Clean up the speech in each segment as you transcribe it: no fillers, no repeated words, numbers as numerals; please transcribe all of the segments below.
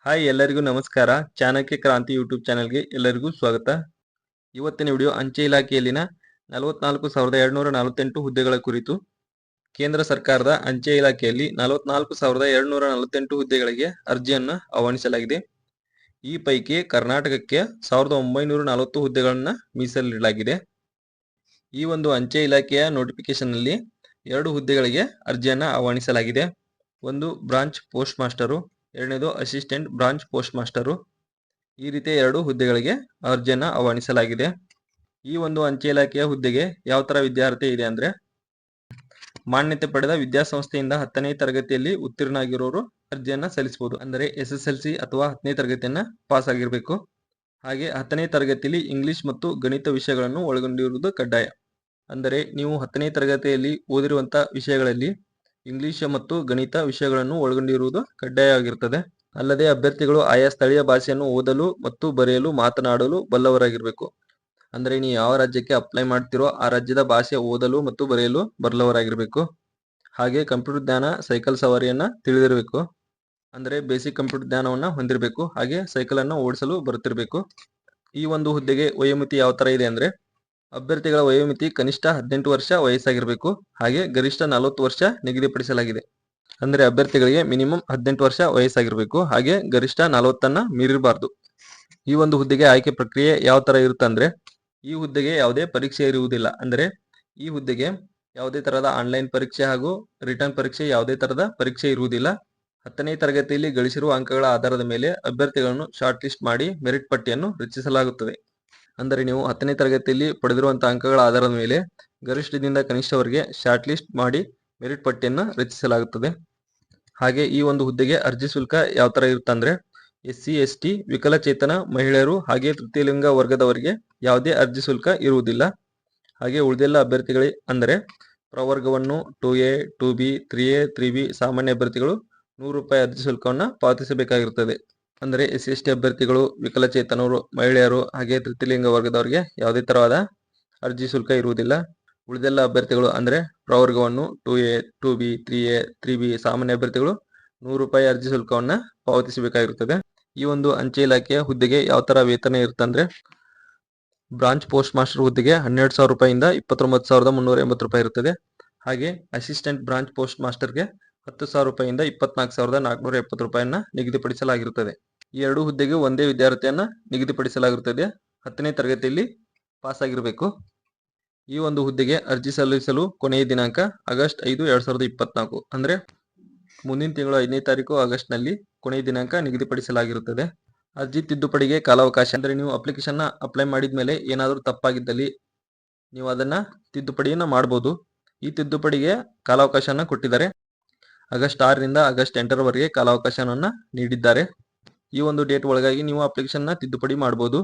Hi ಎಲ್ಲರಿಗೂ ನಮಸ್ಕಾರ. ಚಾಣಕ್ಯ ಕ್ರಾಂತಿ ಯೂಟ್ಯೂಬ್ ಚಾನೆಲ್ಗೆ ಎಲ್ಲರಿಗೂ ಸ್ವಾಗತ. ಇವತ್ತಿನ ವಿಡಿಯೋ ಅಂಚೆ ಇಲಾಖೆಯಲ್ಲಿನ 44,248 ಹುದ್ದೆಗಳ ಕುರಿತು. ಕೇಂದ್ರ ಸರ್ಕಾರದ ಅಂಚೆ ಇಲಾಖೆಯಲ್ಲಿ 44,248 ಹುದ್ದೆಗಳಿಗೆ ಅರ್ಜಿಯನ್ನು ಆಹ್ವಾನಿಸಲಾಗಿದೆ. ಈ ಪೈಕಿ ಕರ್ನಾಟಕಕ್ಕೆ 1,940 ಹುದ್ದೆಗಳನ್ನು ಮೀಸಲಿಡಲಾಗಿದೆ. ಈ ಒಂದು ಅಂಚೆ ಇಲಾಖೆಯ ನೋಟಿಫಿಕೇಶನ್ ನಲ್ಲಿ 2 ಹುದ್ದೆಗಳಿಗೆ ಅರ್ಜಿಯನ್ನು ಆಹ್ವಾನಿಸಲಾಗಿದೆ. ಒಂದು ಬ್ರಾಂಚ್ ಪೋಸ್ಟ್ ಮಾಸ್ಟರು, ಎರಡನೇದು ಅಸಿಸ್ಟೆಂಟ್ ಬ್ರಾಂಚ್ ಪೋಸ್ಟ್ ಮಾಸ್ಟರು. ಈ ರೀತಿಯ 2 ಹುದ್ದೆಗಳಿಗೆ ಅರ್ಜಿಯನ್ನು ಆಹ್ವಾನಿಸಲಾಗಿದೆ. ಈ ಒಂದು ಅಂಚೆ ಇಲಾಖೆಯ ಹುದ್ದೆಗೆ ಯಾವ ತರ ವಿದ್ಯಾರ್ಹತೆ ಇದೆ ಅಂದ್ರೆ, ಮಾನ್ಯತೆ ಪಡೆದ ವಿದ್ಯಾಸಂಸ್ಥೆಯಿಂದ 10ನೇ ತರಗತಿಯಲ್ಲಿ ಉತ್ತೀರ್ಣ ಆಗಿರೋರು ಅರ್ಜಿಯನ್ನ ಸಲ್ಲಿಸಬಹುದು. ಅಂದರೆ SSLC ಅಥವಾ 10ನೇ ತರಗತಿಯನ್ನ ಪಾಸ್ ಆಗಿರಬೇಕು. ಹಾಗೆ 10ನೇ ತರಗತಿಯಲ್ಲಿ ಇಂಗ್ಲಿಷ್ ಮತ್ತು ಗಣಿತ ವಿಷಯಗಳನ್ನು ಒಳಗೊಂಡಿರುವುದು ಕಡ್ಡಾಯ. ಅಂದರೆ ನೀವು 10ನೇ ತರಗತಿಯಲ್ಲಿ ಓದಿರುವಂತಹ ವಿಷಯಗಳಲ್ಲಿ ಇಂಗ್ಲಿಷ್ ಮತ್ತು ಗಣಿತ ವಿಷಯಗಳನ್ನು ಒಳಗೊಂಡಿರುವುದು ಕಡ್ಡಾಯವಾಗಿರುತ್ತದೆ. ಅಲ್ಲದೆ ಅಭ್ಯರ್ಥಿಗಳು ಆಯಾ ಸ್ಥಳೀಯ ಭಾಷೆಯನ್ನು ಓದಲು ಮತ್ತು ಬರೆಯಲು ಮಾತನಾಡಲು ಬಲ್ಲವರಾಗಿರಬೇಕು. ಅಂದರೆ ನೀವು ಯಾವ ರಾಜ್ಯಕ್ಕೆ ಅಪ್ಲೈ ಮಾಡ್ತಿರೋ ಆ ರಾಜ್ಯದ ಭಾಷೆ ಓದಲು ಮತ್ತು ಬರೆಯಲು ಬಲ್ಲವರಾಗಿರಬೇಕು. ಹಾಗೆ ಕಂಪ್ಯೂಟರ್ ಜ್ಞಾನ, ಸೈಕಲ್ ಸವಾರಿಯನ್ನ ತಿಳಿದಿರಬೇಕು. ಅಂದರೆ ಬೇಸಿಕ್ ಕಂಪ್ಯೂಟರ್ ಜ್ಞಾನವನ್ನ ಹೊಂದಿರಬೇಕು. ಹಾಗೆ ಸೈಕಲ್ ಅನ್ನ ಓಡಿಸಲು ಬರುತ್ತಿರಬೇಕು. ಈ ಒಂದು ಹುದ್ದೆಗೆ ವಯೋಮಿತಿ ಯಾವ ತರ ಇದೆ ಅಂದ್ರೆ, ಅಭ್ಯರ್ಥಿಗಳ ವಯೋಮಿತಿ ಕನಿಷ್ಠ 18 ವರ್ಷ ವಯಸ್ಸಾಗಿರಬೇಕು. ಹಾಗೆ ಗರಿಷ್ಠ 40 ವರ್ಷ ನಿಗದಿಪಡಿಸಲಾಗಿದೆ. ಅಂದ್ರೆ ಅಭ್ಯರ್ಥಿಗಳಿಗೆ ಮಿನಿಮಮ್ 18 ವರ್ಷ ವಯಸ್ಸಾಗಿರಬೇಕು. ಹಾಗೆ ಗರಿಷ್ಠ 40 ಮೀರಿರಬಾರ್ದು. ಈ ಒಂದು ಹುದ್ದೆಗೆ ಆಯ್ಕೆ ಪ್ರಕ್ರಿಯೆ ಯಾವ ತರ ಇರುತ್ತೆ ಅಂದ್ರೆ, ಈ ಹುದ್ದೆಗೆ ಯಾವುದೇ ಪರೀಕ್ಷೆ ಇರುವುದಿಲ್ಲ. ಅಂದ್ರೆ ಈ ಹುದ್ದೆಗೆ ಯಾವುದೇ ತರಹದ ಆನ್ಲೈನ್ ಪರೀಕ್ಷೆ ಹಾಗೂ ರಿಟರ್ನ್ ಪರೀಕ್ಷೆ ಯಾವುದೇ ತರಹದ ಪರೀಕ್ಷೆ ಇರುವುದಿಲ್ಲ. 10ನೇ ತರಗತಿಯಲ್ಲಿ ಗಳಿಸಿರುವ ಅಂಕಗಳ ಆಧಾರದ ಮೇಲೆ ಅಭ್ಯರ್ಥಿಗಳನ್ನು ಶಾರ್ಟ್ ಲಿಸ್ಟ್ ಮಾಡಿ ಮೆರಿಟ್ ಪಟ್ಟಿಯನ್ನು ರಚಿಸಲಾಗುತ್ತದೆ. ಅಂದರೆ ನೀವು 10ನೇ ತರಗತಿಯಲ್ಲಿ ಪಡೆದಿರುವಂತಹ ಅಂಕಗಳ ಆಧಾರದ ಮೇಲೆ ಗರಿಷ್ಠದಿಂದ ಕನಿಷ್ಠವರೆಗೆ ಶಾರ್ಟ್ ಲಿಸ್ಟ್ ಮಾಡಿ ಮೆರಿಟ್ ಪಟ್ಟಿಯನ್ನು ರಚಿಸಲಾಗುತ್ತದೆ. ಹಾಗೆ ಈ ಒಂದು ಹುದ್ದೆಗೆ ಅರ್ಜಿ ಶುಲ್ಕ ಯಾವ ತರ ಇರುತ್ತೆ ಅಂದ್ರೆ, SC ST ವಿಕಲಚೇತನ ಮಹಿಳೆಯರು ಹಾಗೆ ತೃತೀಯ ಲಿಂಗ ವರ್ಗದವರಿಗೆ ಯಾವುದೇ ಅರ್ಜಿ ಶುಲ್ಕ ಇರುವುದಿಲ್ಲ. ಹಾಗೆ ಉಳಿದೆಲ್ಲ ಅಭ್ಯರ್ಥಿಗಳಿಗೆ ಅಂದರೆ ಪ್ರವರ್ಗವನ್ನು 2A 2B 3A 3B ಸಾಮಾನ್ಯ ಅಭ್ಯರ್ಥಿಗಳು ₹100 ಅರ್ಜಿ ಶುಲ್ಕವನ್ನು ಪಾವತಿಸಬೇಕಾಗಿರುತ್ತದೆ. ಅಂದರೆ SC ST ಅಭ್ಯರ್ಥಿಗಳು, ವಿಕಲಚೇತನರು, ಮಹಿಳೆಯರು ಹಾಗೆ ತೃತೀಯ ಲಿಂಗ ವರ್ಗದವರಿಗೆ ಯಾವುದೇ ತರವಾದ ಅರ್ಜಿ ಶುಲ್ಕ ಇರುವುದಿಲ್ಲ. ಉಳಿದೆಲ್ಲ ಅಭ್ಯರ್ಥಿಗಳು ಅಂದರೆ ಪ್ರವರ್ಗವನ್ನು 2A 2B 3A 3B ಸಾಮಾನ್ಯ ಅಭ್ಯರ್ಥಿಗಳು ₹100 ಅರ್ಜಿ ಶುಲ್ಕವನ್ನ ಪಾವತಿಸಬೇಕಾಗಿರುತ್ತದೆ. ಈ ಒಂದು ಅಂಚೆ ಇಲಾಖೆಯ ಹುದ್ದೆಗೆ ಯಾವ ತರ ವೇತನ ಇರುತ್ತೆ ಅಂದ್ರೆ, ಬ್ರಾಂಚ್ ಪೋಸ್ಟ್ ಮಾಸ್ಟರ್ ಹುದ್ದೆಗೆ ₹12,000 ಇಂದ ₹29,380 ಇರುತ್ತದೆ. ಹಾಗೆ ಅಸಿಸ್ಟೆಂಟ್ ಬ್ರಾಂಚ್ ಪೋಸ್ಟ್ ಮಾಸ್ಟರ್ಗೆ ₹10,000 ಇಂದ ₹24,470 ನಿಗದಿಪಡಿಸಲಾಗಿರುತ್ತದೆ. ಈ 2 ಹುದ್ದೆಗೆ ಒಂದೇ ವಿದ್ಯಾರ್ಥಿಯನ್ನ ನಿಗದಿಪಡಿಸಲಾಗಿರುತ್ತದೆ. 10ನೇ ತರಗತಿಯಲ್ಲಿ ಪಾಸ್ ಆಗಿರಬೇಕು. ಈ ಒಂದು ಹುದ್ದೆಗೆ ಅರ್ಜಿ ಸಲ್ಲಿಸಲು ಕೊನೆಯ ದಿನಾಂಕ ಆಗಸ್ಟ್ 5, 2024. ಅಂದ್ರೆ ಮುಂದಿನ ತಿಂಗಳು 5ನೇ ತಾರೀಕು ಆಗಸ್ಟ್ ನಲ್ಲಿ ಕೊನೆಯ ದಿನಾಂಕ ನಿಗದಿಪಡಿಸಲಾಗಿರುತ್ತದೆ. ಅರ್ಜಿ ತಿದ್ದುಪಡಿಗೆ ಕಾಲಾವಕಾಶ ಅಂದ್ರೆ, ನೀವು ಅಪ್ಲಿಕೇಶನ್ ಅಪ್ಲೈ ಮಾಡಿದ್ಮೇಲೆ ಏನಾದರೂ ತಪ್ಪಾಗಿದ್ದಲ್ಲಿ ನೀವು ಅದನ್ನ ತಿದ್ದುಪಡಿಯನ್ನ ಮಾಡಬಹುದು. ಈ ತಿದ್ದುಪಡಿಗೆ ಕಾಲಾವಕಾಶನ ಕೊಟ್ಟಿದ್ದಾರೆ. ಆಗಸ್ಟ್ 6ರಿಂದ ಆಗಸ್ಟ್ 8ರವರೆಗೆ ಕಾಲಾವಕಾಶವನ್ನ ನೀಡಿದ್ದಾರೆ. ಈ ಒಂದು ಡೇಟ್ ಒಳಗಾಗಿ ನೀವು ಅಪ್ಲಿಕೇಶನ್ ತಿದ್ದುಪಡಿ ಮಾಡಬಹುದು.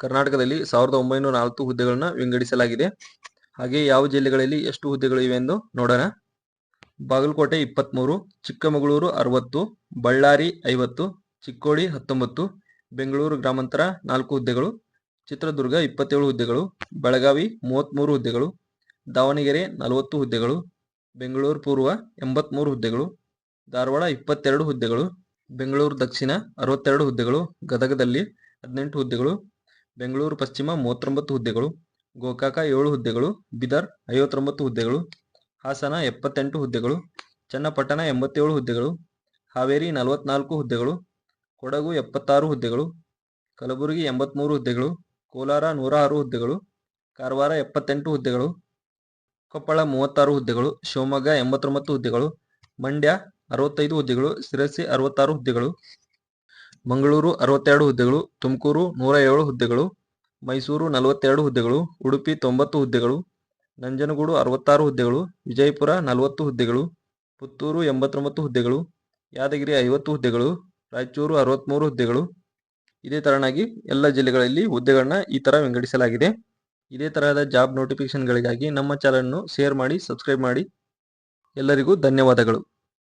ಕರ್ನಾಟಕದಲ್ಲಿ 1,904 ಹುದ್ದೆಗಳನ್ನ ವಿಂಗಡಿಸಲಾಗಿದೆ. ಹಾಗೆ ಯಾವ ಜಿಲ್ಲೆಗಳಲ್ಲಿ ಎಷ್ಟು ಹುದ್ದೆಗಳು ಇವೆ ಎಂದು ನೋಡೋಣ. ಬಾಗಲಕೋಟೆ 23, ಚಿಕ್ಕಮಗಳೂರು 60, ಬಳ್ಳಾರಿ 50, ಚಿಕ್ಕೋಡಿ 19, ಬೆಂಗಳೂರು ಗ್ರಾಮಾಂತರ 4 ಹುದ್ದೆಗಳು, ಚಿತ್ರದುರ್ಗ 27 ಹುದ್ದೆಗಳು, ಬೆಳಗಾವಿ 33 ಹುದ್ದೆಗಳು, ದಾವಣಗೆರೆ 40 ಹುದ್ದೆಗಳು, ಬೆಂಗಳೂರು ಪೂರ್ವ 83 ಹುದ್ದೆಗಳು, ಧಾರವಾಡ 22 ಹುದ್ದೆಗಳು, ಬೆಂಗಳೂರು ದಕ್ಷಿಣ 62 ಹುದ್ದೆಗಳು, ಗದಗದಲ್ಲಿ 18 ಹುದ್ದೆಗಳು, ಬೆಂಗಳೂರು ಪಶ್ಚಿಮ 39 ಹುದ್ದೆಗಳು, ಗೋಕಾಕ 7 ಹುದ್ದೆಗಳು, ಬೀದರ್ 59 ಹುದ್ದೆಗಳು, ಹಾಸನ 78 ಹುದ್ದೆಗಳು, ಚನ್ನಪಟ್ಟಣ 87 ಹುದ್ದೆಗಳು, ಹಾವೇರಿ 44 ಹುದ್ದೆಗಳು, ಕೊಡಗು 76 ಹುದ್ದೆಗಳು, ಕಲಬುರಗಿ 83 ಹುದ್ದೆಗಳು, ಕೋಲಾರ 106 ಹುದ್ದೆಗಳು, ಕಾರವಾರ 78 ಹುದ್ದೆಗಳು, ಕೊಪ್ಪಳ 36 ಹುದ್ದೆಗಳು, ಶಿವಮೊಗ್ಗ 89 ಹುದ್ದೆಗಳು, ಮಂಡ್ಯ 65 ಹುದ್ದೆಗಳು, ಶಿರಸಿ 66 ಹುದ್ದೆಗಳು, ಮಂಗಳೂರು 62 ಹುದ್ದೆಗಳು, ತುಮಕೂರು 107 ಹುದ್ದೆಗಳು, ಮೈಸೂರು 42 ಹುದ್ದೆಗಳು, ಉಡುಪಿ 90 ಹುದ್ದೆಗಳು, ನಂಜನಗೂಡು 66 ಹುದ್ದೆಗಳು, ವಿಜಯಪುರ 40 ಹುದ್ದೆಗಳು, ಪುತ್ತೂರು 89 ಹುದ್ದೆಗಳು, ಯಾದಗಿರಿ 50 ಹುದ್ದೆಗಳು, ರಾಯಚೂರು 63 ಹುದ್ದೆಗಳು. ಇದೇ ತರನಾಗಿ ಎಲ್ಲ ಜಿಲ್ಲೆಗಳಲ್ಲಿ ಹುದ್ದೆಗಳನ್ನ ಈ ತರ ವಿಂಗಡಿಸಲಾಗಿದೆ. ಇದೇ ತರಹದ ಜಾಬ್ ನೋಟಿಫಿಕೇಶನ್ಗಳಿಗಾಗಿ ನಮ್ಮ ಚಾನಲ್ ಅನ್ನು ಶೇರ್ ಮಾಡಿ, ಸಬ್ಸ್ಕ್ರೈಬ್ ಮಾಡಿ. ಎಲ್ಲರಿಗೂ ಧನ್ಯವಾದಗಳು.